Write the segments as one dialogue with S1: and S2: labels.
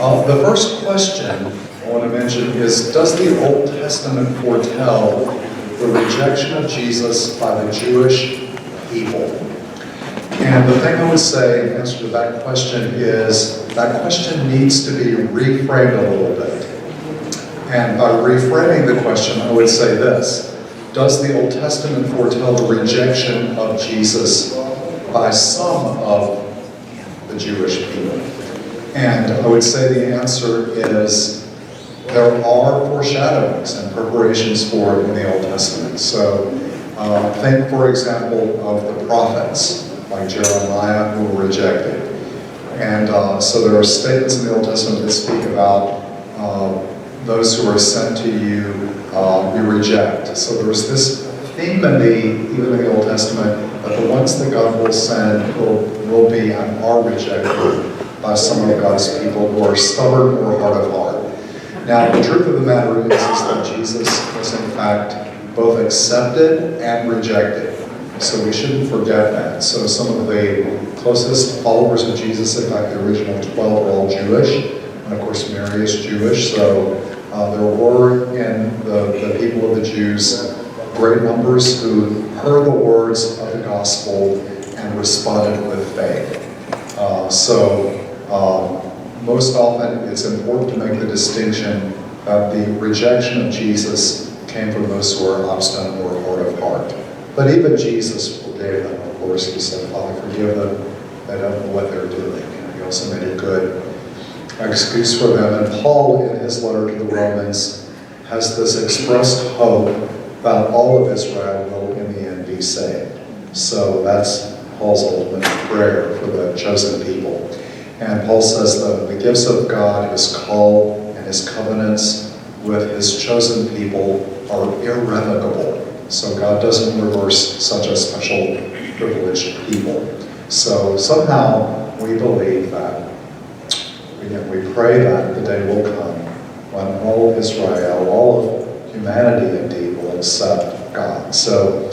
S1: The first question I want to mention is, does the Old Testament foretell the rejection of Jesus by the Jewish people? And the thing I would say in answer to that question is, that question needs to be reframed a little bit. And by reframing the question, I would say this: does the Old Testament foretell the rejection of Jesus by some of the Jewish people? And I would say the answer is, there are foreshadowings and preparations for it in the Old Testament. So think, for example, of the prophets, like Jeremiah, who were rejected. And so there are statements in the Old Testament that speak about those who are sent to you, you reject. So there's this theme even in the Old Testament, that the ones that God will send will be and are rejected by some of God's people who are stubborn or hard of heart. Now, the truth of the matter is that Jesus was in fact both accepted and rejected. So we shouldn't forget that. So some of the closest followers of Jesus, in fact the original 12, were all Jewish. And of course Mary is Jewish, so there were in the people of the Jews great numbers who heard the words of the gospel and responded with faith. Most often it's important to make the distinction that the rejection of Jesus came from those who are obstinate or hard of heart. But even Jesus forgave them, of course. He said, Father, forgive them, they don't know what they're doing. And he also made a good excuse for them. And Paul, in his letter to the Romans, has this expressed hope that all of Israel will in the end be saved. So that's Paul's ultimate prayer for the chosen people. And Paul says that the gifts of God, his call and his covenants with his chosen people are irrevocable. So God doesn't reverse such a special privileged people. So somehow we believe that, we pray that the day will come when all of Israel, all of humanity indeed, will accept God. So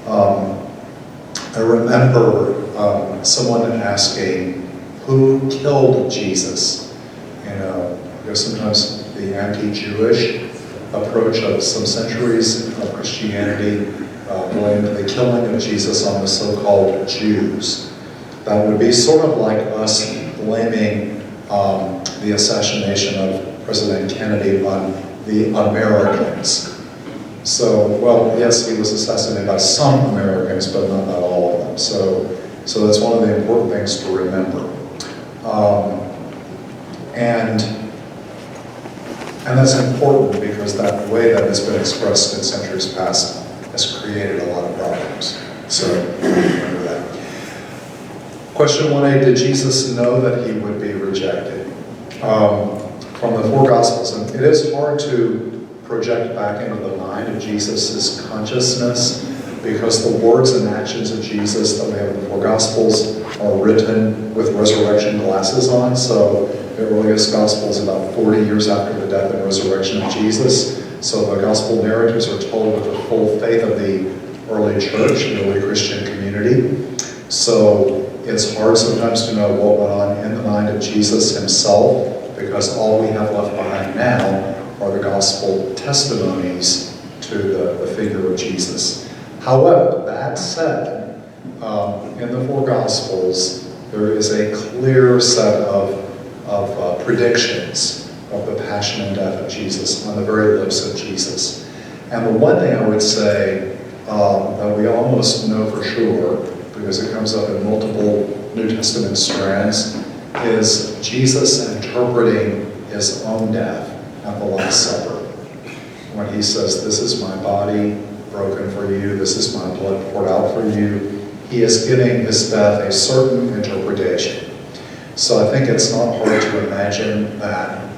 S1: I remember someone asking, who killed Jesus? There's sometimes the anti-Jewish approach of some centuries of Christianity blamed the killing of Jesus on the so-called Jews. That would be sort of like us blaming the assassination of President Kennedy on the Americans. So, well, yes, he was assassinated by some Americans, but not all of them. So that's one of the important things to remember. And that's important because that way that has been expressed in centuries past has created a lot of problems. So remember that. Question 1a, did Jesus know that he would be rejected? From the four Gospels, and it is hard to project back into the mind of Jesus' consciousness because the words and actions of Jesus that we have in the four Gospels are written with resurrection glasses on. So the earliest Gospel is about 40 years after the death and resurrection of Jesus. So the Gospel narratives are told with the full faith of the early church, the early Christian community. So it's hard sometimes to know what went on in the mind of Jesus himself, because all we have left behind now are the Gospel testimonies to the figure of Jesus. However, that said, in the four Gospels, there is a clear set of predictions of the passion and death of Jesus on the very lips of Jesus. And the one thing I would say that we almost know for sure, because it comes up in multiple New Testament strands, is Jesus interpreting his own death at the Last Supper. When he says, this is my body broken for you, this is my blood poured out for you, he is giving his death a certain interpretation. So I think it's not hard to imagine that,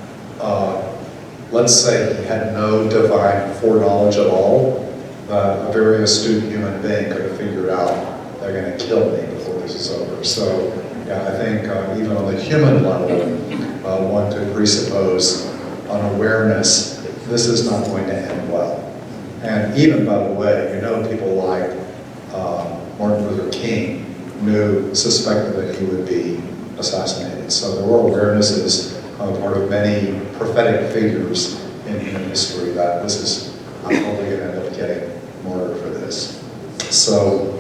S1: let's say he had no divine foreknowledge at all, that a very astute human being could have figured out they're going to kill me before this is over. So yeah, I think even on the human level, one could presuppose an awareness, this is not going to end well. And even, by the way, people like Martin Luther King suspected that he would be assassinated. So there were awarenesses part of many prophetic figures in human history that this is, I'm probably going to end up getting martyred for this. So,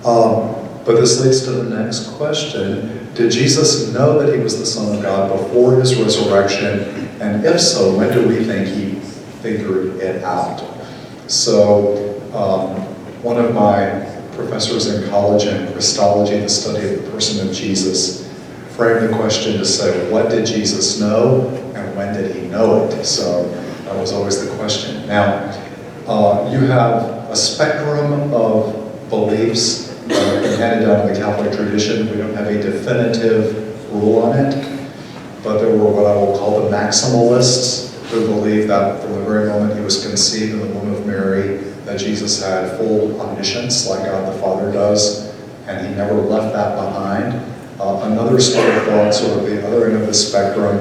S1: but this leads to the next question. Did Jesus know that he was the Son of God before his resurrection? And if so, when do we think he figured it out? So, one of my professors in college in Christology, the study of the person of Jesus, framed the question to say, what did Jesus know and when did he know it? So that was always the question. Now, you have a spectrum of beliefs that have been handed down in the Catholic tradition. We don't have a definitive rule on it, but there were what I will call the maximalists who believed that from the very moment he was conceived in the womb of Mary, that Jesus had full omniscience like God the Father does, and he never left that behind. Another school of thought, sort of the other end of the spectrum,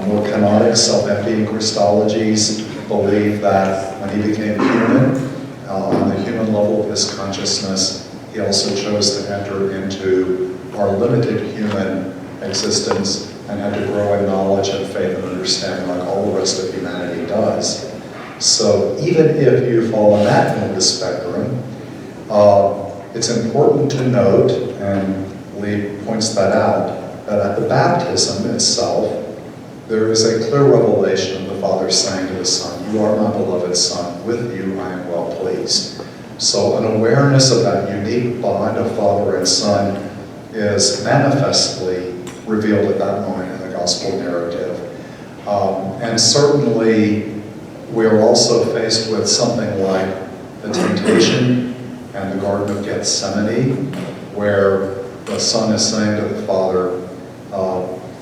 S1: more canonic, self-emptying Christologies, believe that when he became human, on the human level of his consciousness, he also chose to enter into our limited human existence and had to grow in knowledge and faith and understanding like all the rest of humanity does. So even if you fall on that end of the spectrum, it's important to note, and Lee points that out, that at the baptism itself, there is a clear revelation of the Father saying to the Son, "You are my beloved Son, with you I am well pleased." So an awareness of that unique bond of Father and Son is manifestly revealed at that moment in the gospel narrative. And certainly, we are also faced with something like the temptation and the Garden of Gethsemane, where the Son is saying to the Father,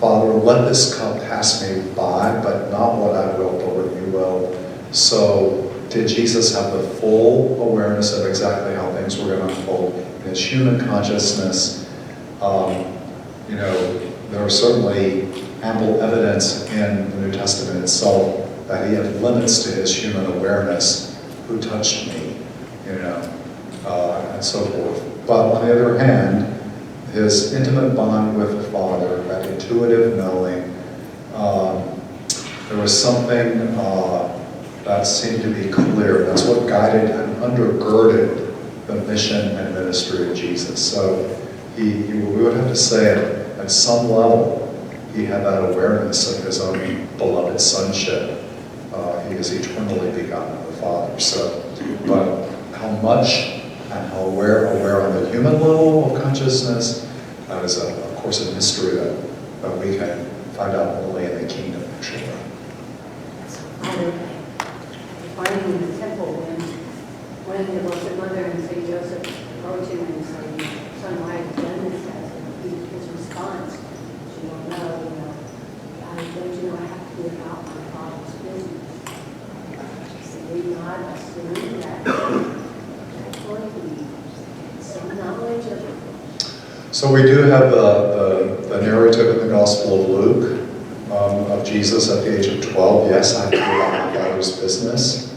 S1: Father, let this cup pass me by, but not what I will, but what you will. So did Jesus have the full awareness of exactly how things were going to unfold in his human consciousness? There are certainly ample evidence in the New Testament itself that he had limits to his human awareness. Who touched me? And so forth. But on the other hand, his intimate bond with the Father, that intuitive knowing, there was something that seemed to be clear. That's what guided and undergirded the mission and ministry of Jesus. So we would have to say at some level, he had that awareness of his own beloved sonship. He is eternally begotten of the Father. So, but how much and how aware on the human level of consciousness, that is, of course, a mystery that we can find out only in the kingdom, actually.
S2: Finding in the temple when the Blessed Mother and St. Joseph approach him and say, "Son, why have you done this?" His response, "You don't know, don't you know I have to be about my Father's business?" So we not assume that that's going to be some knowledge of it.
S1: So we do have the narrative in the Gospel of Luke of Jesus at the age of 12. Yes, I have to be about my Father's business.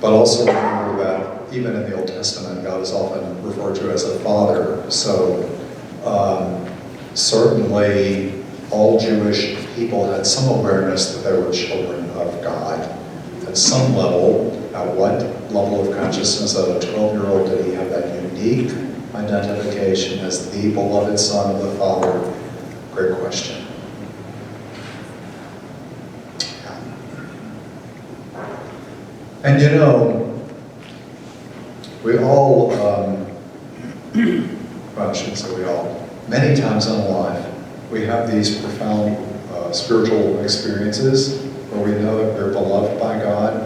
S1: But also remember that even in the Old Testament, God is often referred to as a father. So certainly all Jewish people had some awareness that they were children of God. At some level, at what level of consciousness of a 12-year-old did he have that unique identification as the beloved Son of the Father? Great question. And we all, well, I shouldn't say we all, many times in life, we have these profound spiritual experiences where we know that we're beloved by God.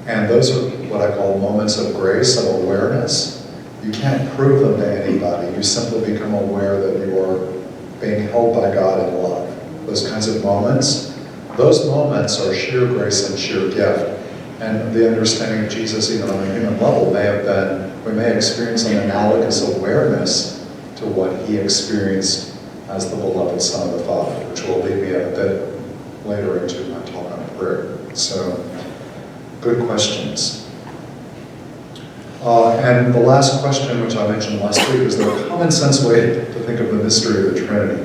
S1: And those are what I call moments of grace, of awareness. You can't prove them to anybody. You simply become aware that you are being held by God in love. Those kinds of moments, those moments are sheer grace and sheer gift. And the understanding of Jesus, even on a human level, may have been, we may experience an analogous awareness to what he experienced as the beloved Son of the Father, which will lead me a bit later into my talk on prayer. So, good questions. And the last question, which I mentioned last week, is there a common sense way to think of the mystery of the Trinity?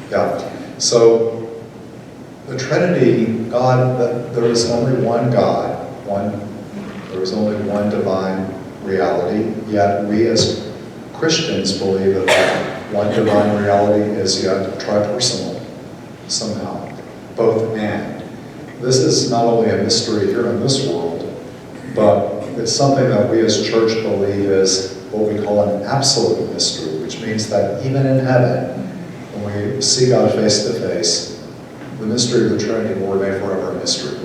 S1: Yeah. So the Trinity, God, there is only one God, there is only one divine reality, yet we as Christians believe that that one divine reality is yet tripersonal somehow, both and. This is not only a mystery here in this world, but it's something that we as church believe is what we call an absolute mystery, which means that even in heaven, when we see God face to face, the mystery of the Trinity will remain forever a mystery.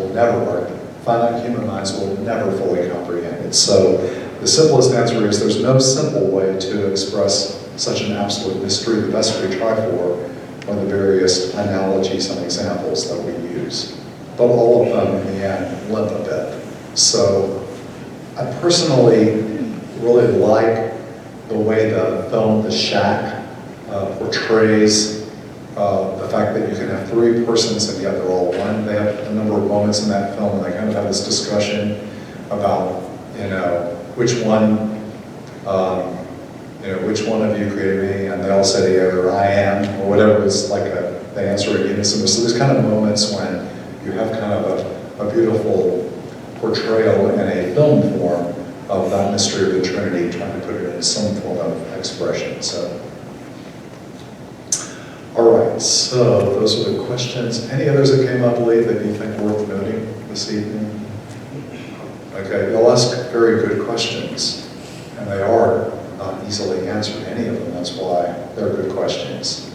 S1: Finite human minds will never fully comprehend it. So the simplest answer is there's no simple way to express such an absolute mystery. The best we try for are the various analogies and examples that we use. But all of them, in the end, limp a bit. So I personally really like the way the film The Shack portrays the fact that you can have three persons and yet they're all one. They have a number of moments in that film and they kind of have this discussion about, which one of you created me? And they all say together, I am, or whatever is like they answer in unison. So there's kind of moments when you have kind of a beautiful portrayal in a film form of that mystery of the Trinity, trying to put it in some form of expression. So. All right, so those are the questions. Any others that came up late that you think worth noting this evening? Okay, you'll ask very good questions, and they are not easily answered, any of them. That's why they're good questions.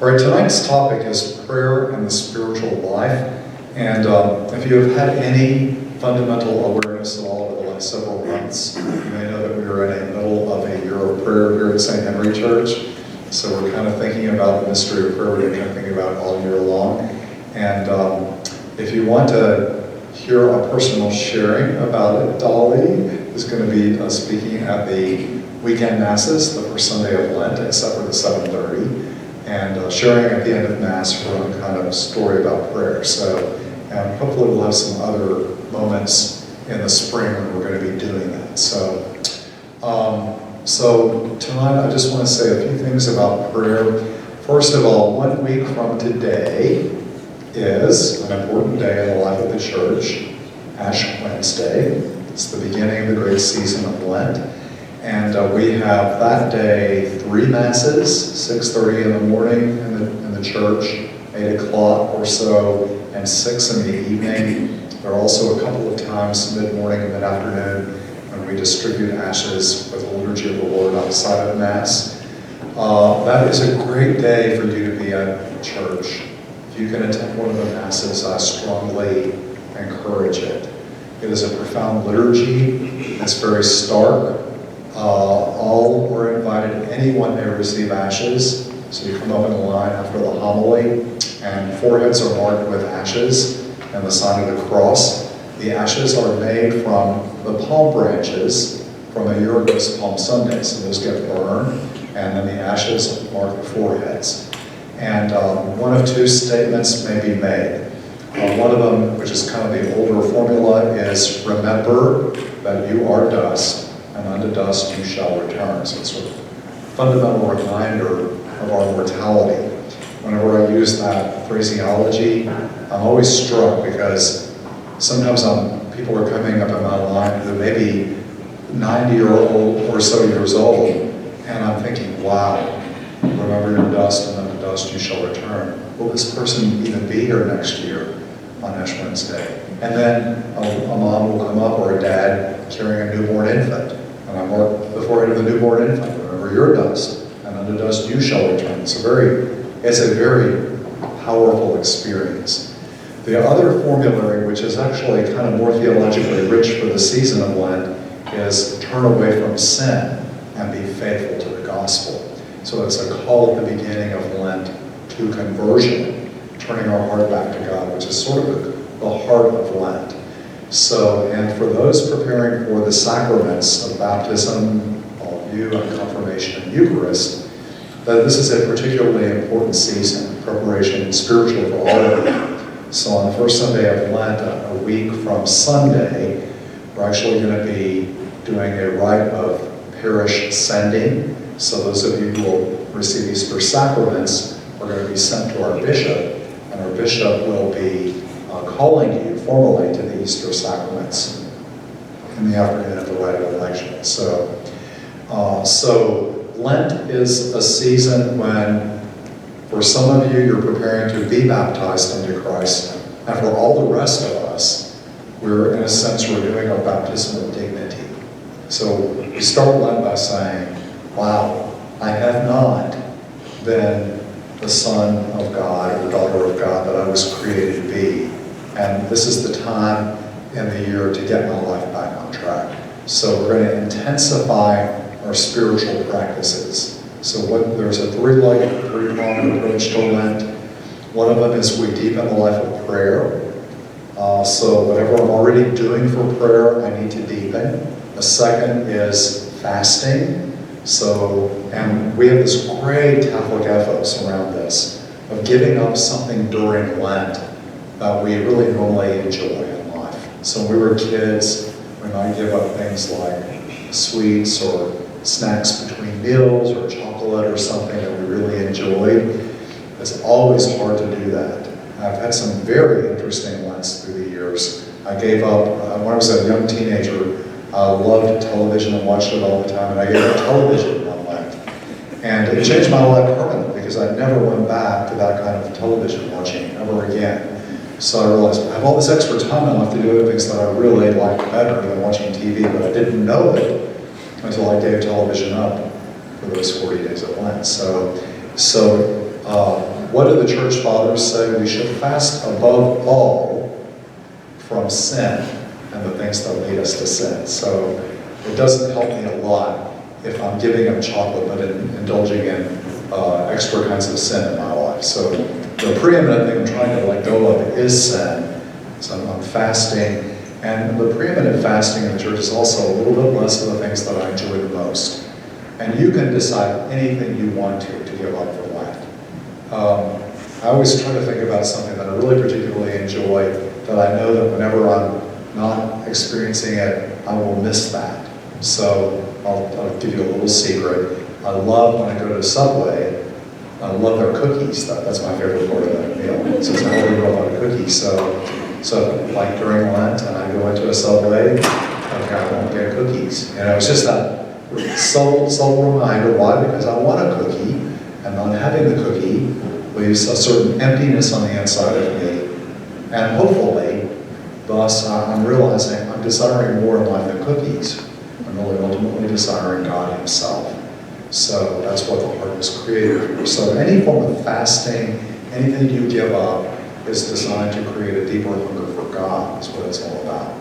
S1: All right, tonight's topic is prayer and the spiritual life. And if you have had any fundamental awareness at all over the last several months, you may know that we are in the middle of a year of prayer here at St. Henry Church. So we're kind of thinking about the mystery of prayer. We're kind of thinking about it all year long. And if you want to hear a personal sharing about it, Dolly is going to be speaking at the weekend masses, the first Sunday of Lent, except for the 7:30, and sharing at the end of Mass her own kind of story about prayer. So, and hopefully we'll have some other moments in the spring when we're going to be doing that. So tonight I just want to say a few things about prayer. First of all, 1 week from today is an important day in the life of the church, Ash Wednesday. It's the beginning of the great season of Lent. And we have that day 3 masses, 6:30 in the morning in the church, 8 o'clock or so, and 6 in the evening. There are also a couple of times, mid-morning and mid-afternoon, when we distribute ashes with the Liturgy of the Lord outside of Mass. That is a great day for you to be at church. If you can attend one of the Masses, I strongly encourage it. It is a profound liturgy. It's very stark. All are invited. Anyone may receive ashes. So you come up in the line after the homily, and foreheads are marked with ashes and the sign of the cross. The ashes are made from the palm branches from a year ago's Palm Sunday. So those get burned, and then the ashes mark the foreheads. And one of 2 statements may be made. One of them, which is kind of the older formula, is remember that you are dust, and unto dust you shall return. So it's sort of a fundamental reminder of our mortality. Whenever I use that phraseology, I'm always struck because sometimes people are coming up in my line who may be 90 or so years old, and I'm thinking, wow, remember your dust, and unto dust you shall return. Will this person even be here next year on Ash Wednesday? And then a mom will come up, or a dad carrying a newborn infant, and I mark the forehead of the newborn infant, remember your dust, and unto dust you shall return. It's a very powerful experience. The other formulary, which is actually kind of more theologically rich for the season of Lent, is turn away from sin and be faithful to the gospel. So it's a call at the beginning of Lent to conversion, turning our heart back to God, which is sort of the heart of Lent. So, and for those preparing for the sacraments of baptism, all of you, and confirmation and Eucharist, that this is a particularly important season, preparation and spiritual for all of you. So on the first Sunday of Lent, a week from Sunday, we're actually going to be doing a rite of parish sending. So those of you who will receive Easter sacraments we're going to be sent to our bishop, and our bishop will be calling you formally to the Easter sacraments in the afternoon of the rite of election. So Lent is a season when, for some of you, you're preparing to be baptized into Christ, and for all the rest of us, we're, in a sense, we're doing our baptism of dignity. So we start Lent by saying, wow, I have not been the son of God or daughter of God that I was created to be, and this is the time in the year to get my life back on track. So we're going to intensify our spiritual practices. So there's a three-pronged approach to Lent. One of them is we deepen the life of prayer. So whatever I'm already doing for prayer, I need to deepen. The second is fasting. And we have this great Catholic ethos around this, of giving up something during Lent that we really normally enjoy in life. So when we were kids, we might give up things like sweets or snacks between meals or chocolate or something that we really enjoyed. It's always hard to do that. I've had some very interesting Lents through the years. I gave up, when I was a young teenager, I loved television and watched it all the time, and I gave up television one Lent. And it changed my life permanently because I never went back to that kind of television watching ever again. So I realized I have all this extra time I have to do other things that I really like better than watching TV, but I didn't know it until I gave television up for those 40 days of Lent. What do the church fathers say? We should fast above all from sin and the things that lead us to sin. So it doesn't help me a lot if I'm giving up chocolate but indulging in extra kinds of sin in my life. So the preeminent thing I'm trying to let go of is sin. So I'm fasting. And the preeminent fasting in the church is also a little bit less of the things that I enjoy the most. And you can decide anything you want to give up for Lent. I always try to think about something that I really particularly enjoy, that I know that whenever I'm not experiencing it, I will miss that. So I'll give you a little secret. I love when I go to Subway, I love their cookies. That's my favorite part of that meal. So I really love a lot of cookies. So like during Lent, and I go into a Subway, okay, I won't get cookies. And it was just that subtle reminder. Why? Because I want a cookie, and not having the cookie leaves a certain emptiness on the inside of me. And hopefully, thus, I'm realizing I'm desiring more in life than cookies. I'm really ultimately desiring God Himself. So that's what the heart was created for. So any form of fasting, anything you give up, is designed to create a deeper hunger for God. That's what it's all about.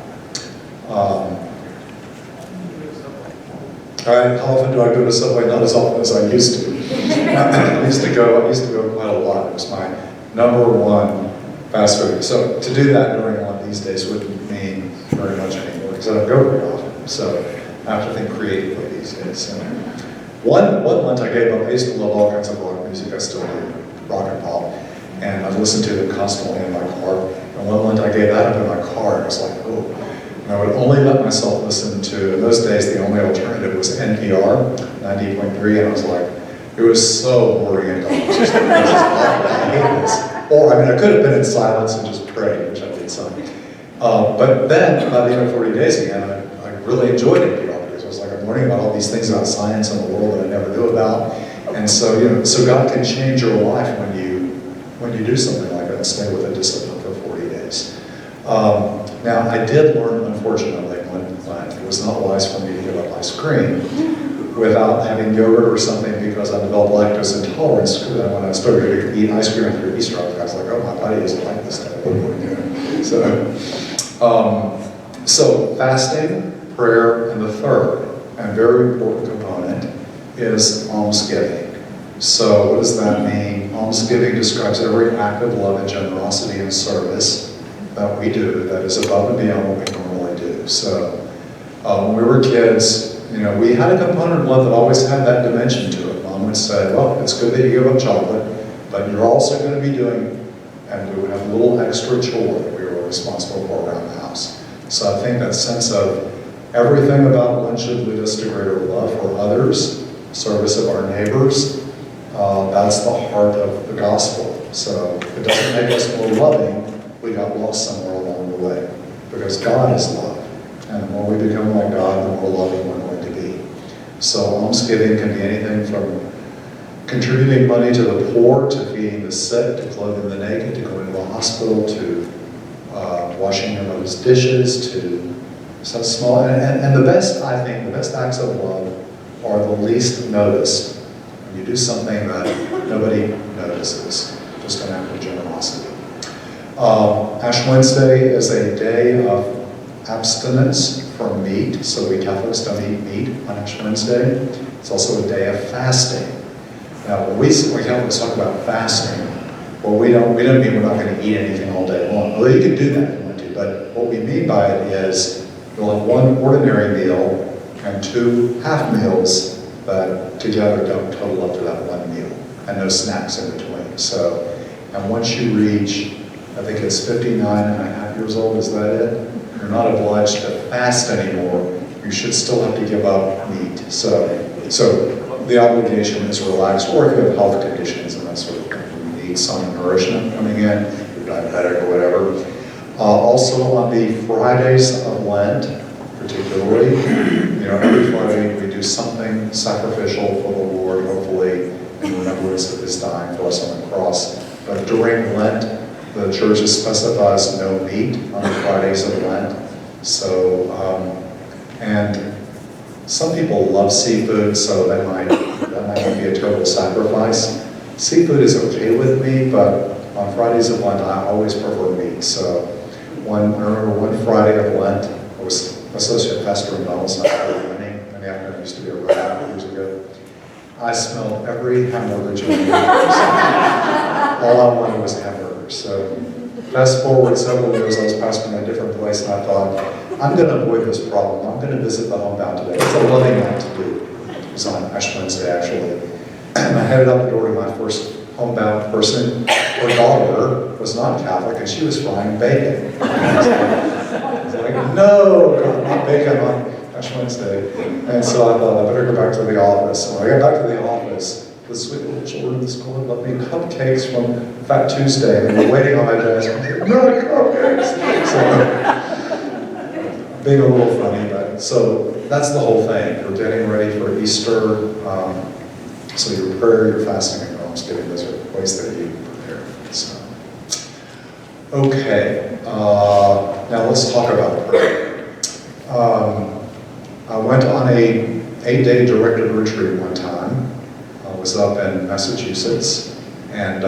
S1: How often do I go to Subway? Not as often as I used to. I used to go quite a lot. It was my #1 fast food. So to do that during one of these days wouldn't mean very much anymore because I don't go very often. So I have to think creatively these days. One Lent I gave up. I used to love all kinds of rock music. I still do, rock and pop. And I listened to them constantly in my car. And one Lent I gave that up in my car. And I was like, oh. And I would only let myself listen to, in those days, the only alternative was NPR, 90.3. And I was like, it was so boring and dull. This is awful. I hate this. Or, I could have been in silence and just prayed, which I did some. But then, by the end of 40 days again, I really enjoyed NPR because I was like, I'm learning about all these things about science and the world that I never knew about. And so, so God can change your life when you do something like that and stay with a discipline for 40 days. Now, I did learn, unfortunately, when it was not wise for me to give up ice cream without having yogurt or something because I developed lactose intolerance. When I started to eat ice cream after Easter, I was like, oh, my body doesn't like this stuff. What am I doing? So fasting, prayer, and the third, and very important component, is almsgiving. So what does that mean? Almsgiving describes every act of love and generosity and service that we do that is above and beyond what we normally do. So when we were kids, we had a component of love that always had that dimension to it. Mom would say, well, it's good that you give up chocolate, but you're also going to be doing, and we would have a little extra chore that we were responsible for around the house. So I think that sense of everything about Lent should lead us to greater love for others, service of our neighbors, That's the heart of the gospel. So it doesn't make us more loving. We got lost somewhere along the way. Because God is love. And the more we become like God, the more loving we're going to be. So almsgiving can be anything from contributing money to the poor, to feeding the sick, to clothing the naked, to going to the hospital, to washing your mother's dishes, to such small, and the best, I think, the best acts of love are the least noticed. When you do something that nobody notices, just an act of generosity. Ash Wednesday is a day of abstinence from meat, so we Catholics don't eat meat on Ash Wednesday. It's also a day of fasting. Now, when we Catholics talk about fasting, well, we don't mean we're not going to eat anything all day long. Although you can do that if you want to, but what we mean by it is you'll have one ordinary meal and 2 half meals that together don't total up to that one meal, and no snacks in between. So, and once you reach, I think it's 59 and a half years old, is that it? You're not obliged to fast anymore. You should still have to give up meat. So the obligation is relaxed, or if you have health conditions and that sort of thing, you need some nourishment coming in, you're diabetic or whatever. Also on the Fridays of Lent, particularly, every Friday we do something sacrificial for the Lord, hopefully in remembrance of His dying for us on the cross. But during Lent, the Church specifies no meat on the Fridays of Lent. So, and some people love seafood, so that might be a terrible sacrifice. Seafood is okay with me, but on Fridays of Lent, I always prefer meat. So, I remember one Friday of Lent, I was associate pastor in Donaldson, in the afternoon, I used to be a rabbi years ago. I smelled every hamburger joint. All I wanted was hamburgers. So, fast forward several years, I was pastoring in a different place, and I thought, I'm going to avoid this problem. I'm going to visit the homebound today. It's a loving act to do. It was on Ash Wednesday, actually. And I headed out the door to my first homebound person. Her daughter was not Catholic, and she was frying bacon. I was like, no, God, not bacon on Ash Wednesday. And so I thought, I better go back to the office. So when I got back to the office, the sweet little children in the school had left me cupcakes from Fat Tuesday. They were waiting on my desk. I said, no cupcakes! So, being a little funny, but so that's the whole thing. You're getting ready for Easter. So your prayer, your fasting, and your almsgiving, those are ways that you prepare. So, okay, now let's talk about prayer. I went on a 8-day directed retreat one time. I was up in Massachusetts, and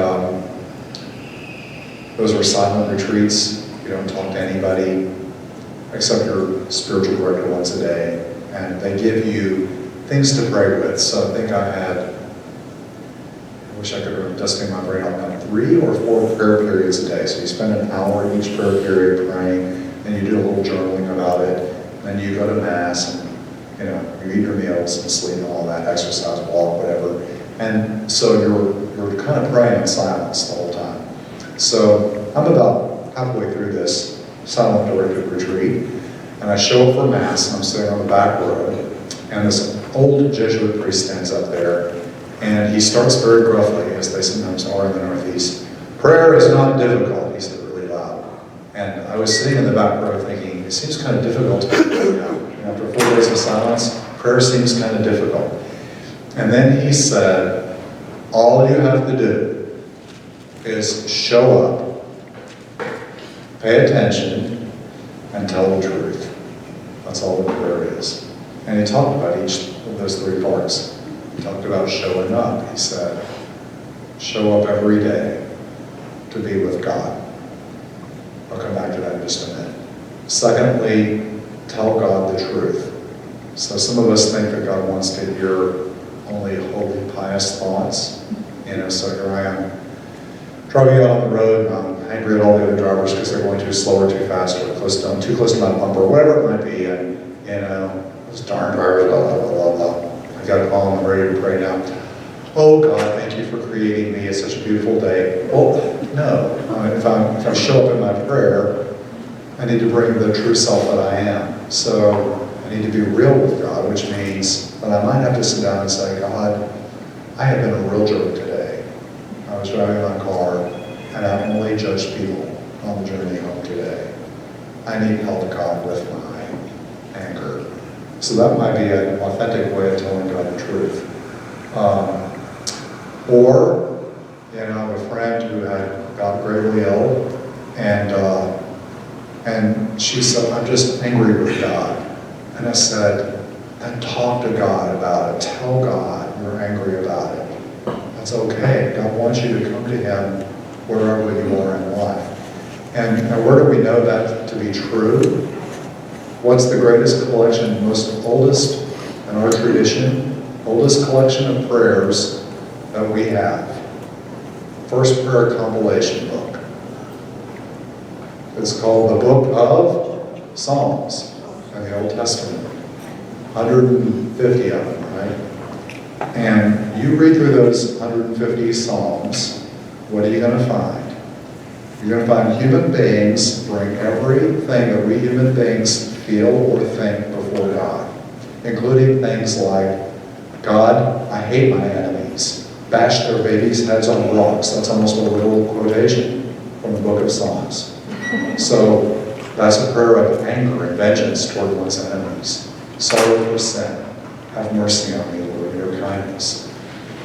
S1: those were silent retreats. You don't talk to anybody except your spiritual director once a day, and they give you things to pray with. So I think I wish I could remember dusting my brain on that, 3 or 4 prayer periods a day. So you spend an hour each prayer period praying, and you do a little journaling about it, and then you go to Mass, and you eat your meals and sleep and all that, exercise, walk, whatever. And so you're kind of praying in silence the whole time. So I'm about halfway through this silent directed retreat, and I show up for Mass, and I'm sitting on the back row, and this old Jesuit priest stands up there, and he starts very gruffly, as they sometimes are in the Northeast. Prayer is not difficult, he said really loud. And I was sitting in the back row thinking, it seems kind of difficult to pray now. After 4 days of silence, prayer seems kind of difficult. And then he said, all you have to do is show up, pay attention, and tell the truth. That's all the prayer is. And he talked about each of those 3 parts. He talked about showing up. He said, show up every day to be with God. I'll come back to that in just a minute. Secondly, tell God the truth. So some of us think that God wants to hear only holy, pious thoughts. So here I am, driving out on the road, and I'm angry at all the other drivers because they're going too slow or too fast or too close to my bumper, whatever it might be. And, those darn drivers, blah, blah, blah, blah, blah. I got a call, I'm ready to pray now. Oh God, thank you for creating me. It's such a beautiful day. Well, no. If I show up in my prayer, I need to bring the true self that I am. So I need to be real with God, which means that I might have to sit down and say, God, I have been a real jerk today. I was driving my car, and I only judged people on the journey home today. I need help, God, with my anger. So that might be an authentic way of telling God the truth. Or, I have a friend who had got gravely ill, and she said, I'm just angry with God. And I said, then talk to God about it. Tell God you're angry about it. That's okay. God wants you to come to Him wherever you are in life. And where do we know that to be true? What's the greatest collection, most oldest in our tradition, oldest collection of prayers that we have? First prayer compilation book. It's called the Book of Psalms in the Old Testament. 150 of them, right? And you read through those 150 Psalms, what are you going to find? You're going to find human beings bring everything that we human beings feel or think before God, including things like, God, I hate my enemies. Bash their babies' heads on rocks. That's almost a literal quotation from the Book of Psalms. So that's a prayer of anger and vengeance toward one's enemies. Sorrow for sin. Have mercy on me, Lord, in your kindness.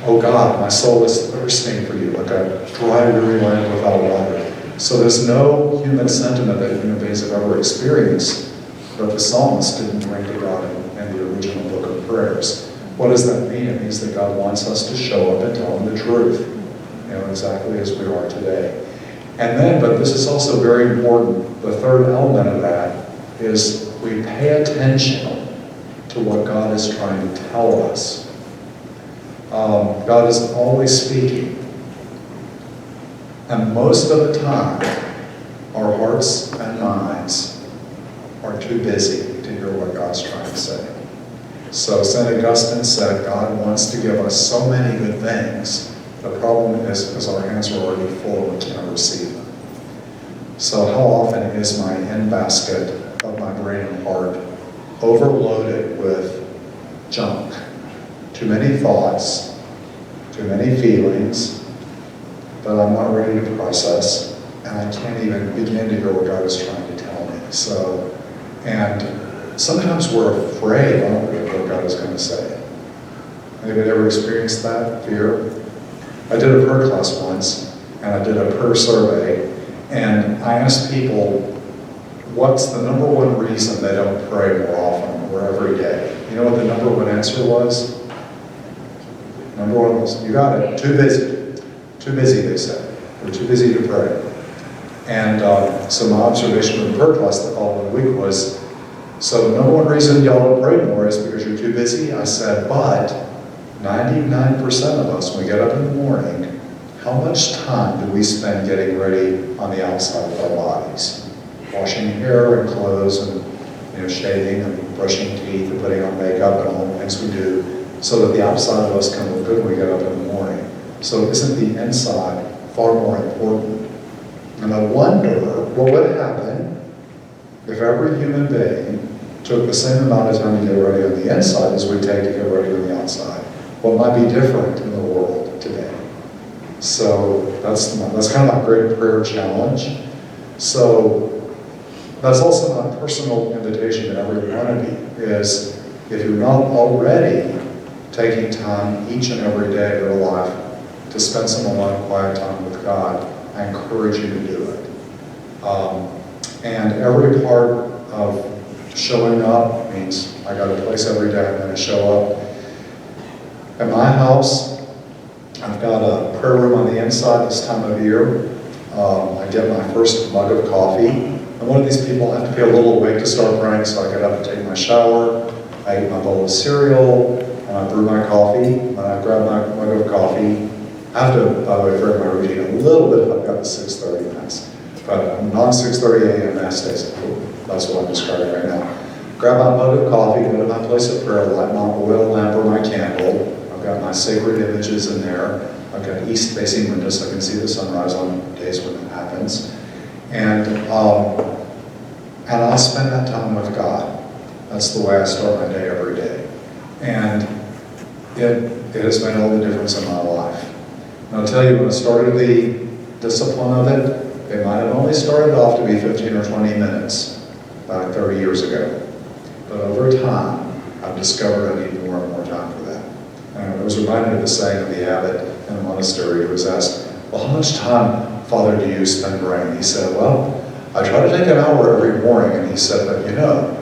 S1: Oh God, my soul is thirsting for you, like a dry, weary land without water. So there's no human sentiment that human beings have ever experienced that the psalmist didn't bring to God in the original book of prayers. What does that mean? It means that God wants us to show up and tell Him the truth, exactly as we are today. And then, but this is also very important, the third element of that is we pay attention to what God is trying to tell us. God is always speaking. And most of the time, our hearts and minds are too busy to hear what God's trying to say. So St. Augustine said, God wants to give us so many good things. The problem is our hands are already full and we can't receive them. So how often is my in-basket of my brain and heart overloaded with junk? Too many thoughts, too many feelings that I'm not ready to process, and I can't even begin to hear what God is trying to tell me. So, and sometimes we're afraid, aren't we, of what God is going to say. Anybody ever experienced that fear? I did a prayer class once, and I did a prayer survey, and I asked people, what's the number one reason they don't pray more often or every day? You know what the number one answer was? Number one was, you got it, too busy. Too busy, they said. We're too busy to pray. And so my observation of the prayer class the following week was, so the number one reason y'all don't pray more is because you're too busy? I said, but 99% of us, when we get up in the morning, how much time do we spend getting ready on the outside of our bodies? Washing hair and clothes and shaving and brushing teeth and putting on makeup and all the things we do so that the outside of us can look good when we get up in the morning. So isn't the inside far more important? And I wonder what would happen if every human being took the same amount of time to get ready on the inside as we take to get ready on the outside. What might be different in the world today? So that's kind of my great prayer challenge. So that's also my personal invitation to every one of you is if you're not already taking time each and every day of your life to spend some alone quiet time with God, I encourage you to do it. And every part of showing up means I got a place every day I'm going to show up. At my house, I've got a prayer room on the inside this time of year. I get my first mug of coffee. I'm one of these people, I have to be a little awake to start praying, so I get up and take my shower. I eat my bowl of cereal, and I brew my coffee. When I grab my mug of coffee, I have to, by the way, vary my routine a little bit if I've got the 6:30 mass. But non-6:30 a.m. mass days, that's what I'm describing right now. Grab my mug of coffee, go to my place of prayer, light my oil lamp or my candle. I've got my sacred images in there. I've got east-facing windows so I can see the sunrise on days when it happens. And I spend that time with God. That's the way I start my day every day. And it has made all the difference in my life. And I'll tell you, when I started the discipline of it, it might have only started off to be 15 or 20 minutes, about 30 years ago. But over time, I've discovered I need more and more time for that. And I was reminded of the saying of the abbot in the monastery who was asked, well, how much time, Father, do you spend praying? He said, well, I try to take an hour every morning. And he said, but you know,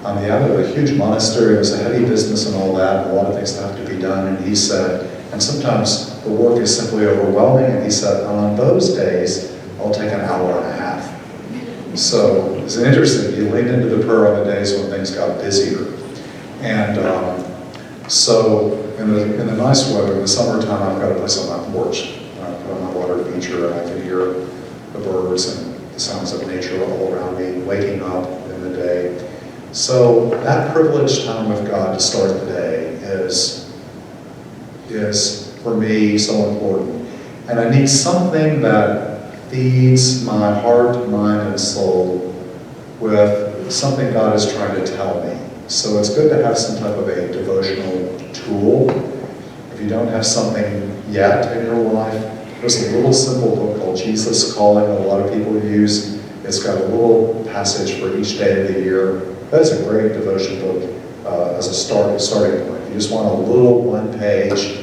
S1: I'm the abbot of a huge monastery. It was a heavy business and all that, and a lot of things that have to be done. And he said, and sometimes the work is simply overwhelming. And he said, on those days, I'll take an hour and a half. So it's interesting. He leaned into the prayer on the days when things got busier. And so in the nice weather, in the summertime, I've got a place on my porch. I put on my water feature, and I can hear the birds and the sounds of nature all around me, waking up in the day. So that privileged time with God to start the day is for me so important. And I need something that feeds my heart, mind, and soul with something God is trying to tell me. So it's good to have some type of a devotional tool. If you don't have something yet in your life, there's a little simple book called Jesus Calling that a lot of people use. It's got a little passage for each day of the year. That's a great devotion book as a starting point. You just want a little one page.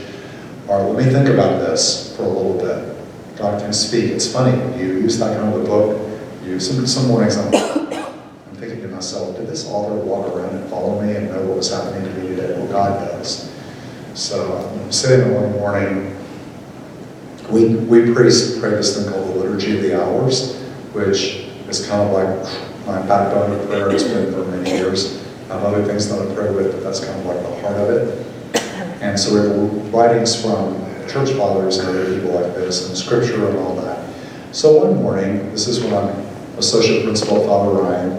S1: All right, let me think about this for a little bit. God can speak. It's funny, when you use that kind of a book, some mornings I'm thinking to myself, did this author walk around and follow me and know what was happening to me today? Well, God does. So I'm sitting one morning, we priests pray this thing called the Liturgy of the Hours, which is kind of like my backbone of prayer. It's been for many years. I have other things that I pray with, but that's kind of like the heart of it. And so we have writings from church fathers and other people like this, and scripture and all that. So one morning, this is when I'm associate principal at Father Ryan,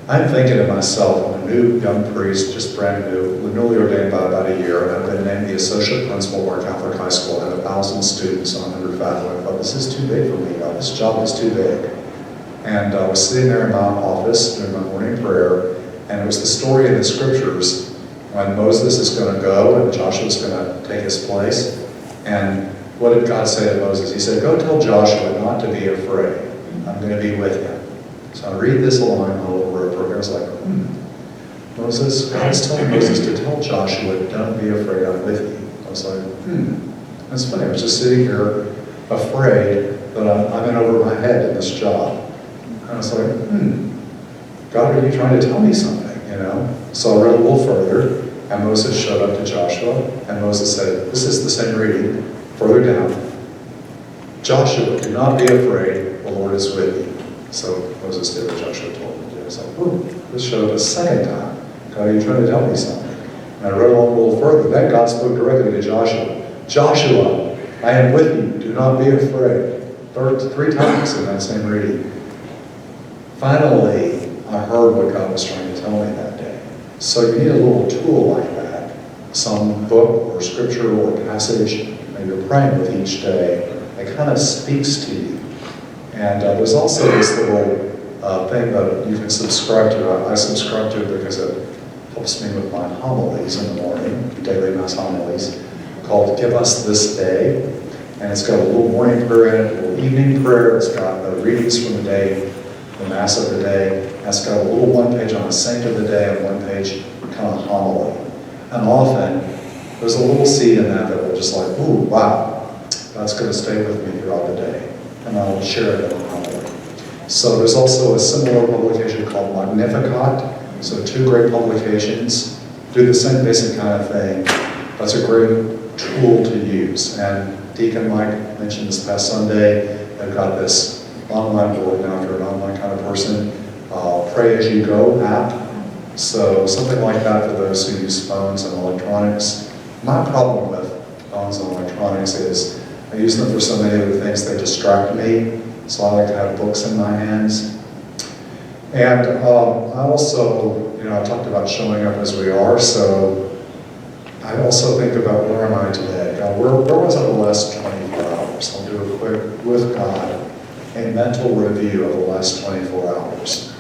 S1: I'm thinking to myself, I'm a new young priest, just brand new, newly ordained by about a year, and I've been named the associate principal of our Catholic high school. I had 1,000 students and 100 faculty. I thought, this is too big for me, God. This job is too big. And I was sitting there in my office during my morning prayer, and it was the story in the scriptures when Moses is going to go and Joshua's going to take his place. And what did God say to Moses? He said, go tell Joshua not to be afraid. I'm going to be with him. So I read this along in the little road program. I was like, Moses, God's telling Moses to tell Joshua, don't be afraid, I'm with you. I was like, That's funny. I was just sitting here afraid that I'm in over my head in this job. And I was like, God, are you trying to tell me something, you know? So I read a little further, and Moses showed up to Joshua, and Moses said, this is the same reading, further down, Joshua, do not be afraid, the Lord is with you. So Moses did what Joshua told him to do. I was like, this showed up a second time. God, are you trying to tell me something? And I read along a little further. Then God spoke directly to Joshua. Joshua, I am with you. Do not be afraid. Three times in that same reading. Finally, I heard what God was trying to tell me that day. So you need a little tool like that. Some book or scripture or passage that you're praying with each day that kind of speaks to you. And there's also this little thing that you can subscribe to. I subscribe to it because it helps me with my homilies in the morning, daily mass homilies, called Give Us This Day. And it's got a little morning prayer in it, a little evening prayer. It's got the readings from the day, the mass of the day. And it's got a little one page on a saint of the day and one page kind of homily. And often, there's a little seed in that will just like, ooh, wow, that's going to stay with me throughout the day. And I'll share it in a homily. So there's also a similar publication called Magnificat. So two great publications do the same basic kind of thing. That's a great tool to use. And Deacon Mike mentioned this past Sunday, they've got this online board now if you're an online kind of person, Pray As You Go app. So something like that for those who use phones and electronics. My problem with phones and electronics is I use them for so many other things, they distract me. So I like to have books in my hands. And I also, I talked about showing up as we are, so I also think about where am I today? God, where was I the last 24 hours? I'll do a quick, with God, a mental review of the last 24 hours.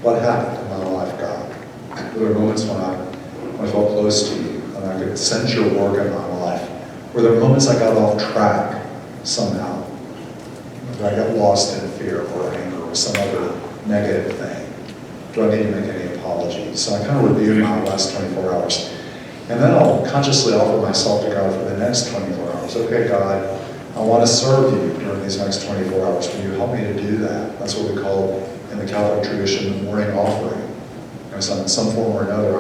S1: What happened in my life, God? There were moments when I felt close to you, and I could sense your work in my life. Were there moments I got off track somehow? Or I got lost in fear or anger or some other negative thing? Do I need to make any apologies? So I kind of review my last 24 hours. And then I'll consciously offer myself to God for the next 24 hours. Okay, God, I want to serve you during these next 24 hours. Will you help me to do that? That's what we call in the Catholic tradition the morning offering. In some form or another,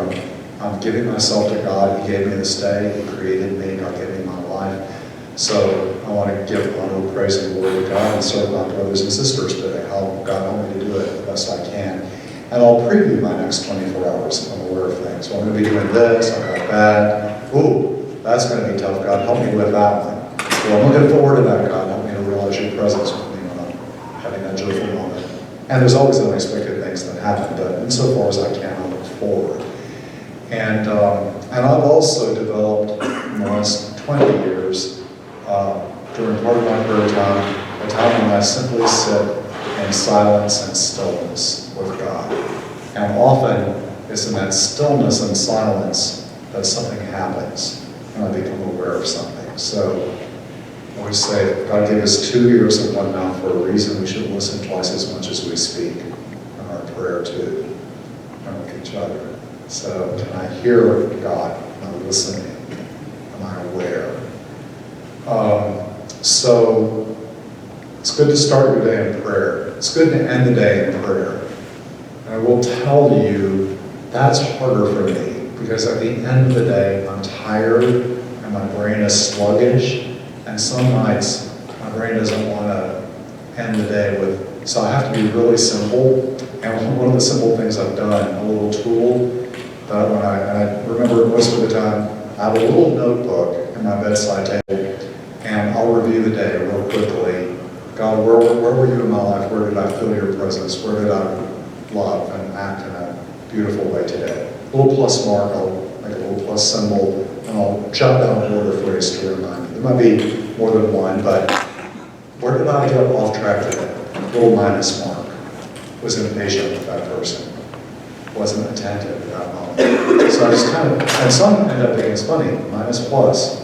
S1: I'm giving myself to God. He gave me this day. He created me. God gave me my life. So I want to give honor, praise, and glory to God and serve my brothers and sisters today. God help me to do it the best I can. And I'll preview my next 24 hours if I'm aware of things. So I'm going to be doing this, I've got that. Ooh, that's going to be tough. God, help me with that one. Well, I'm looking forward to that, God. Help me to realize your presence with me when I'm having that joyful moment. And there's always unexpected things that happen, but insofar as I can, I look forward. And I've also developed in the last 20 years, during part of my prayer time, a time when I simply sit in silence and stillness with God. And often it's in that stillness and silence that something happens and I become aware of something. So I always say, God gave us 2 ears and 1 mouth for a reason. We should listen twice as much as we speak in our prayer too, and with each other. So can I hear God? Am I listening? Am I aware? So it's good to start your day in prayer. It's good to end the day in prayer. And I will tell you, that's harder for me, because at the end of the day, I'm tired and my brain is sluggish, and some nights my brain doesn't want to end the day with, so I have to be really simple. And one of the simple things I've done, a little tool, that when I remember most of the time, I have a little notebook in my bedside table, and I'll review the day real quickly. God, where were you in my life? Where did I feel your presence? Where did I love and act in a beautiful way today? A little plus mark, I'll make a little plus symbol, and I'll jot down a word or phrase to remind me. There might be more than one, but where did I get off track today? A little minus mark. Was impatient with that person. Wasn't attentive at that moment. So I just kind of, and some end up being, it's funny, minus plus.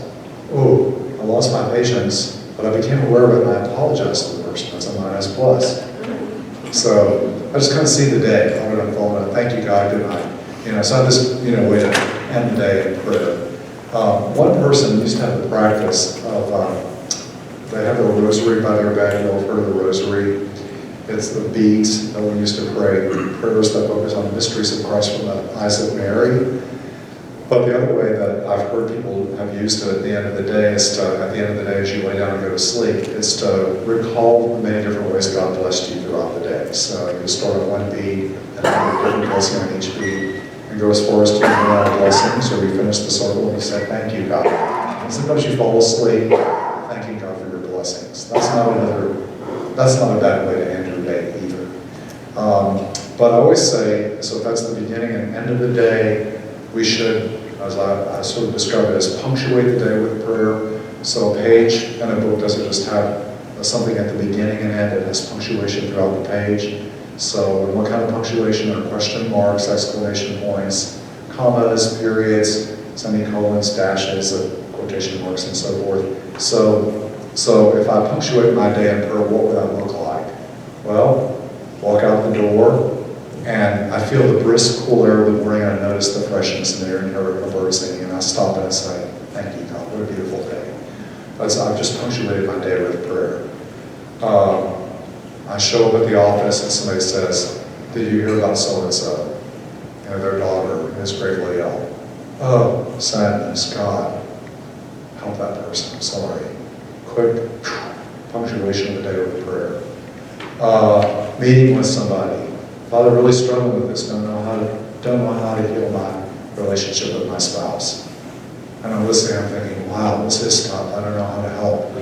S1: Ooh, I lost my patience, but I became aware of it and I apologized to the person. That's a minus plus. So I just kind of see the day. I'm going to follow it. Thank you, God. Good night. So I just, way to end the day in prayer. One person used to have the practice of, they have the rosary by their bed. You'll have heard of the rosary. It's the beads that we used to pray, prayers that focus on the mysteries of Christ from the eyes of Mary. But the other way that I've heard people have used it at the end of the day is to, at the end of the day as you lay down and go to sleep, is to recall the many different ways God blessed you throughout the day. So you start on one bead and have a different blessing on each bead, and go as far as to the blessings, or you finish the circle and you say, thank you, God. And sometimes you fall asleep thanking God for your blessings. That's not a bad way to end your day either. But I always say, so if that's the beginning and end of the day, we should, as I sort of describe it, as punctuate the day with prayer. So a page in a book doesn't just have something at the beginning and end, it has punctuation throughout the page. So what kind of punctuation are question marks, exclamation points, commas, periods, semicolons, dashes, quotation marks, and so forth. So if I punctuate my day in prayer, what would that look like? Well, walk out the door, and I feel the brisk, cool air of the morning. I notice the freshness in the air and hear a bird singing, and I stop and I say, thank you, God, what a beautiful day. I've just punctuated my day with prayer. I show up at the office and somebody says, did you hear about so-and-so? Their daughter is gravely ill. Oh, sadness, God, help that person, I'm sorry. Quick punctuation of the day with prayer. Meeting with somebody. Father, really struggling with this, don't know how to heal my relationship with my spouse. And I'm listening, I'm thinking, wow, this is tough. I don't know how to help.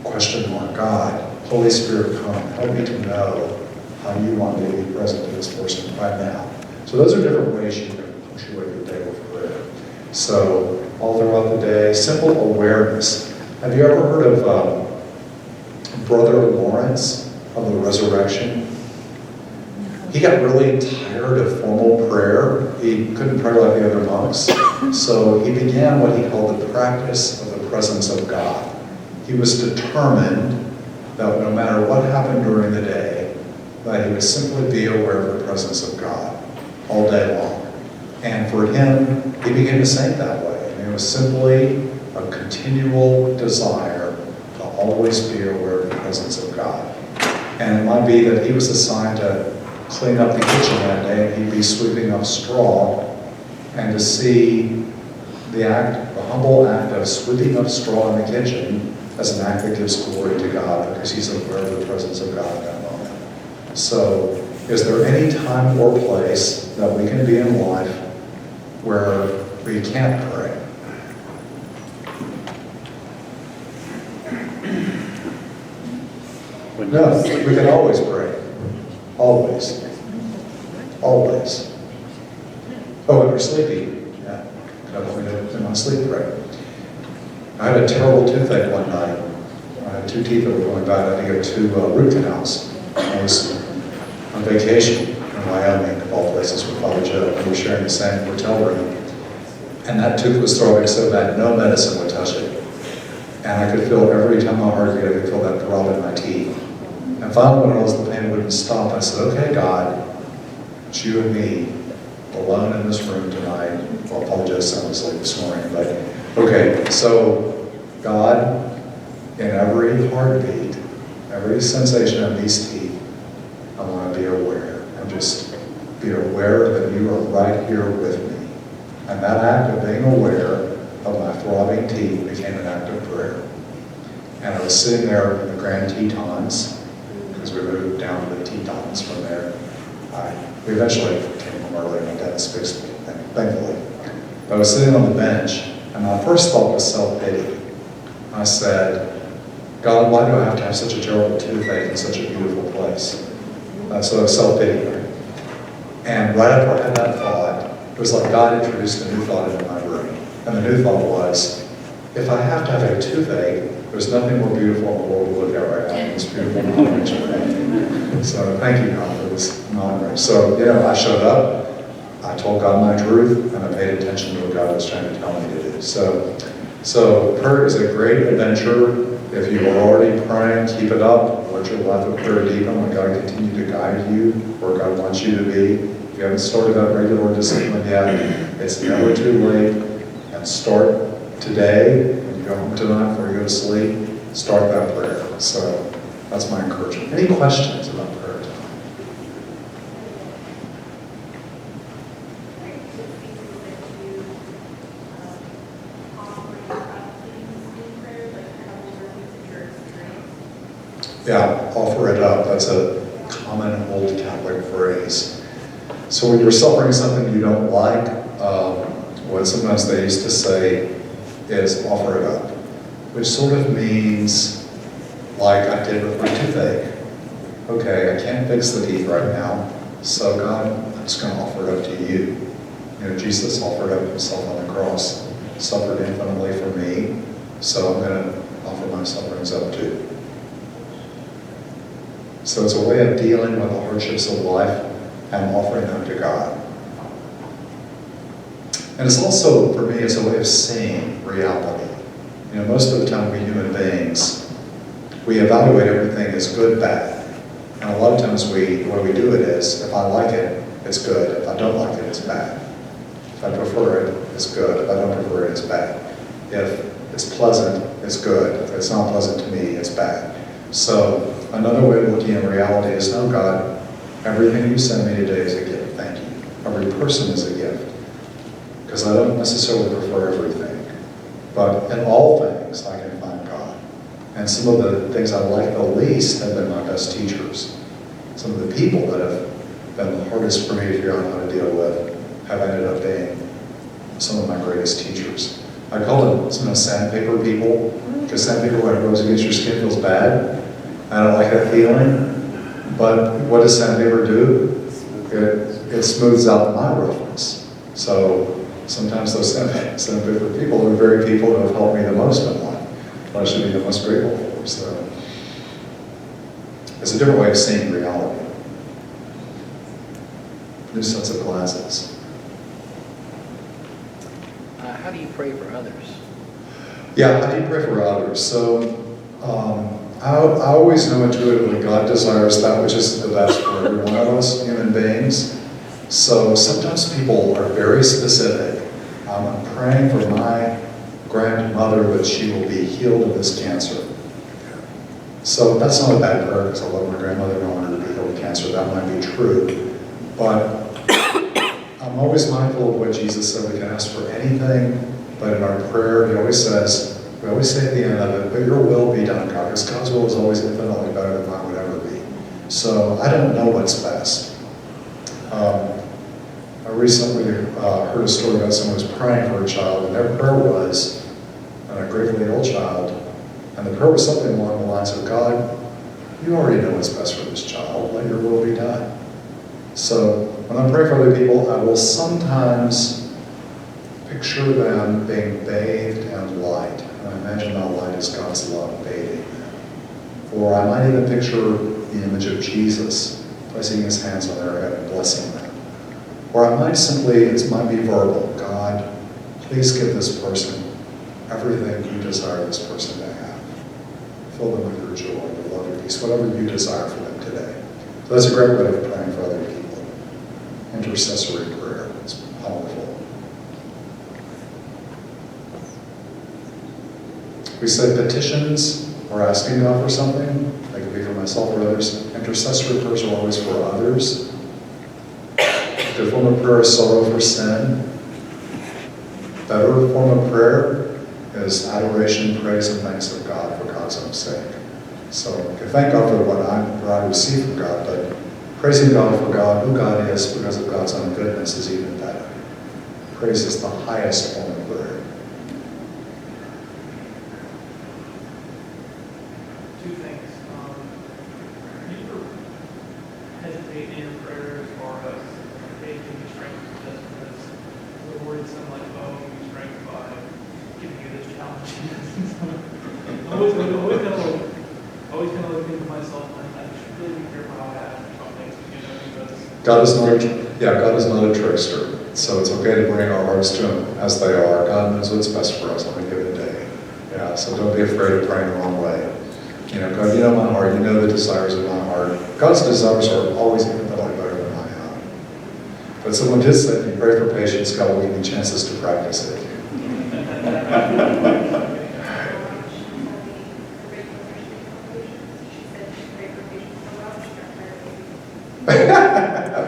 S1: Question mark, God, Holy Spirit, come, help me to know how you want me to be present to this person right now. So those are different ways you can punctuate your day with prayer. So all throughout the day, simple awareness. Have you ever heard of Brother Lawrence of the Resurrection? He got really tired of formal prayer. He couldn't pray like the other monks. So he began what he called the practice of the presence of God. He was determined that no matter what happened during the day, that he would simply be aware of the presence of God all day long. And for him, he began to saint that way. And it was simply a continual desire to always be aware of the presence of God. And it might be that he was assigned to clean up the kitchen that day, and he'd be sweeping up straw, and to see the humble act of sweeping up straw in the kitchen as an act that gives glory to God, because he's aware of the presence of God in that moment. So, is there any time or place that we can be in life where we can't pray? No, we can always pray. Always. Always. Oh, and we're sleepy. Yeah. God help me to in my sleep pray. I had a terrible toothache one night. I had 2 teeth that were going bad. I had to get 2 root canals. I was on vacation in Wyoming, of all places, with Father Joe. We were sharing the same hotel room. And that tooth was throbbing so bad, no medicine would touch it. And I could feel every time my heart beat, I could feel that throb in my teeth. And finally, when the pain wouldn't stop, I said, okay, God, it's you and me alone in this room tonight. Well, I apologize, I was late this morning, but okay, so God, in every heartbeat, every sensation of these teeth, I want to be aware, and just be aware that you are right here with me. And that act of being aware of my throbbing teeth became an act of prayer. And I was sitting there in the Grand Tetons, because we moved down to the Tetons from there. We eventually came home early, and my dad fixed me, thankfully. But I was sitting on the bench, and my first thought was self-pity. I said, God, why do I have to have such a terrible toothache in such a beautiful place? So it was self-pity, right? And right after I had that thought, it was like God introduced a new thought into my brain. And the new thought was, if I have to have a toothache, there's nothing more beautiful in the world to look at right now than this beautiful knowledge of faith. So thank you, God, for this knowledge. So, I showed up, I told God my truth, and I paid attention to what God was trying to tell me to do. So prayer is a great adventure. If you are already praying, keep it up. Let your life of prayer deepen. Let God continue to guide you where God wants you to be. If you haven't started that regular discipline yet, it's never too late. And start today. When you go home tonight before you go to sleep, start that prayer. So that's my encouragement. Any questions about prayer tonight? Yeah, offer it up. That's a common old Catholic phrase. So when you're suffering something you don't like, what sometimes they used to say is offer it up, which sort of means, like I did with my toothache. Okay, I can't fix the teeth right now, so God, I'm just going to offer it up to you. Jesus offered up himself on the cross, suffered infinitely for me, so I'm going to offer my sufferings up too. So it's a way of dealing with the hardships of life and offering them to God. And it's also, for me, it's a way of seeing reality. Most of the time we human beings, we evaluate everything as good, bad. And a lot of times the way we do it is, if I like it, it's good. If I don't like it, it's bad. If I prefer it, it's good. If I don't prefer it, it's bad. If it's pleasant, it's good. If it's not pleasant to me, it's bad. So another way of looking at reality is, no, God, everything you send me today is a gift. Thank you. Every person is a gift. Because I don't necessarily prefer everything. But in all things, I can find God. And some of the things I like the least have been my best teachers. Some of the people that have been the hardest for me to figure out how to deal with have ended up being some of my greatest teachers. I call them sandpaper people, because sandpaper, when it goes against your skin, feels bad. I don't like that feeling. But what does sandpaper do? It smooths out my roughness. So sometimes those sandpaper people are the very people who have helped me the most in life, what I should be the most grateful for. So it's a different way of seeing reality. New sets of glasses.
S3: How do you pray for others?
S1: Yeah, how do you pray for others? So, I always know intuitively God desires that which is the best for every one of us human beings. So sometimes people are very specific. I'm praying for my grandmother that she will be healed of this cancer. So that's not a bad prayer because I love my grandmother and I want her to be healed of cancer. That might be true. But I'm always mindful of what Jesus said. We can ask for anything, but in our prayer, we always say at the end of it, but your will be done, God, because God's will is always infinitely better than mine would ever be. So I don't know what's best. I recently heard a story about someone who was praying for a child, and their prayer was, and a gravely ill child, and the prayer was something along the lines of, God, you already know what's best for this child, let your will be done. So when I pray for other people, I will sometimes picture them being bathed in light. And I imagine that light is God's love bathing them. Or I might even picture the image of Jesus placing his hands on their head and blessing them. Or I might simply, it might be verbal, God, please give this person everything you desire this person to have. Fill them with your joy, your love, your peace, whatever you desire for them today. So that's a great way of praying for other people. Intercessory prayer, it's powerful. We say petitions, or asking God for something. They can be for myself or others. Intercessory prayers are always for others. A good form of prayer is sorrow for sin. Better form of prayer is adoration, praise, and thanks of God for God's own sake. So you can thank God for what I receive from God, but praising God for God, who God is, because of God's own goodness is even better. Praise is the highest form of prayer.
S3: Two things. Do you ever hesitate in your prayer as far as faith can be strengthened just because the Lord is like, oh, you strength by giving you this challenge? I'm always kind of looking to myself, and I should really be careful how I ask about things, because
S1: God is not a trickster. So it's okay to bring our hearts to him as they are. God knows what's best for us on a given day. Yeah, so don't be afraid of praying the wrong way. God, you know my heart, you know the desires of my heart. God's desires are always infinitely better than my own. But someone did say, if you pray for patience, God will give you chances to practice it.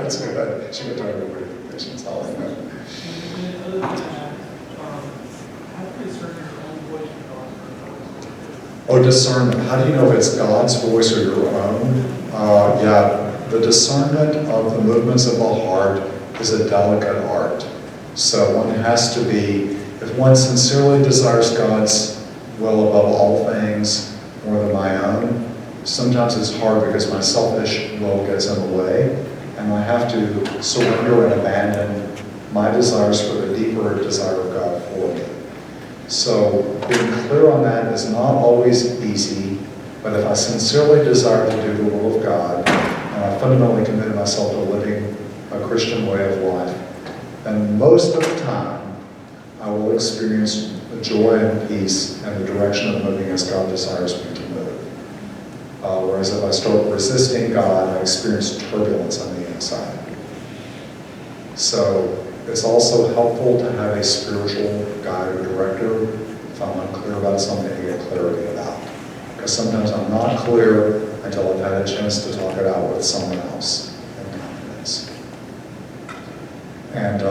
S1: That's good. She would talk about pray for patience. I'll let know. Oh, discernment. How do you know if it's God's voice or your own? The discernment of the movements of the heart is a delicate art. So one has to be, if one sincerely desires God's will above all things more than my own, sometimes it's hard because my selfish will gets in the way, and I have to surrender and abandon my desires for the deeper desire of God for me. So being clear on that is not always easy, but if I sincerely desire to do the will of God, and I fundamentally committed myself to living a Christian way of life, then most of the time I will experience the joy and peace and the direction of moving as God desires me to move. Whereas if I start resisting God, I experience turbulence on the inside. So it's also helpful to have a spiritual guide or director if I'm unclear about something to get clarity about. Because sometimes I'm not clear until I've had a chance to talk it out with someone else in confidence. And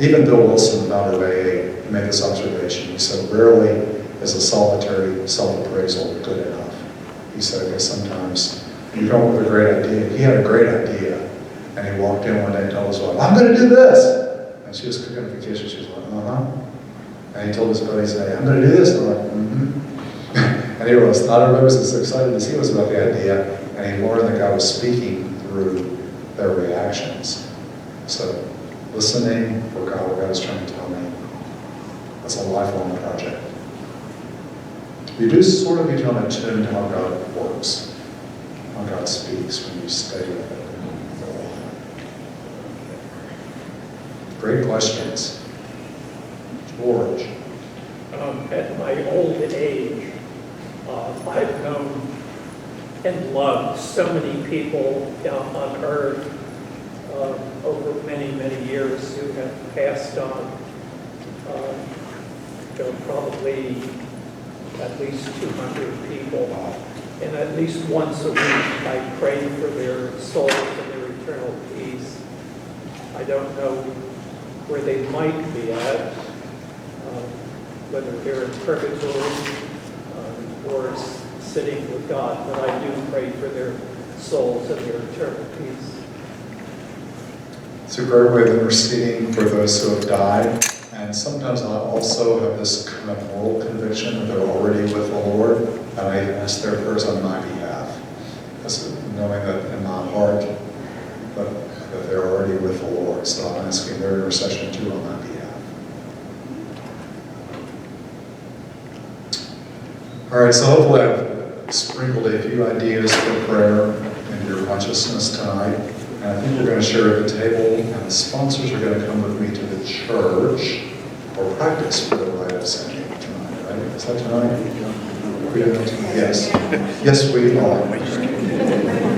S1: even Bill Wilson, the founder of AA, made this observation. He said, rarely is a solitary self-appraisal good enough. He said, because sometimes you come up with a great idea. He had a great idea, and he walked in one day and told his wife, I'm going to do this. And she was cooking up the kitchen. She was like, uh-huh. And he told his buddies, hey, I'm going to do this. And they're like, mm-hmm. And he realized not everybody was as excited as he was about the idea, and he learned that God was speaking through their reactions. So listening for God, what God is trying to tell me, that's a lifelong project. You do sort of become attuned to how God works, how God speaks when you stay with it. Great questions. George.
S4: at my old age, I've known and loved so many people on earth over many, many years who have passed on. Probably at least 200 people. And at least once a week, I pray for their souls and their eternal peace. I don't know where they might be at, whether they're in purgatory or sitting with God, but I do pray for their souls and their eternal peace.
S1: It's a great way of interceding for those who have died. And sometimes I also have this kind of moral conviction that they're already with the Lord, and I ask their prayers on my behalf. Because knowing that in my heart that they're already with the Lord. So I'm asking their intercession too on my behalf. All right, so hopefully I've sprinkled a few ideas for prayer into your consciousness tonight. And I think we're going to share at the table, and the sponsors are going to come with me to the church or practice for the rite of singing tonight, right? Is that tonight? We don't know tonight. Yes. Yes, we are.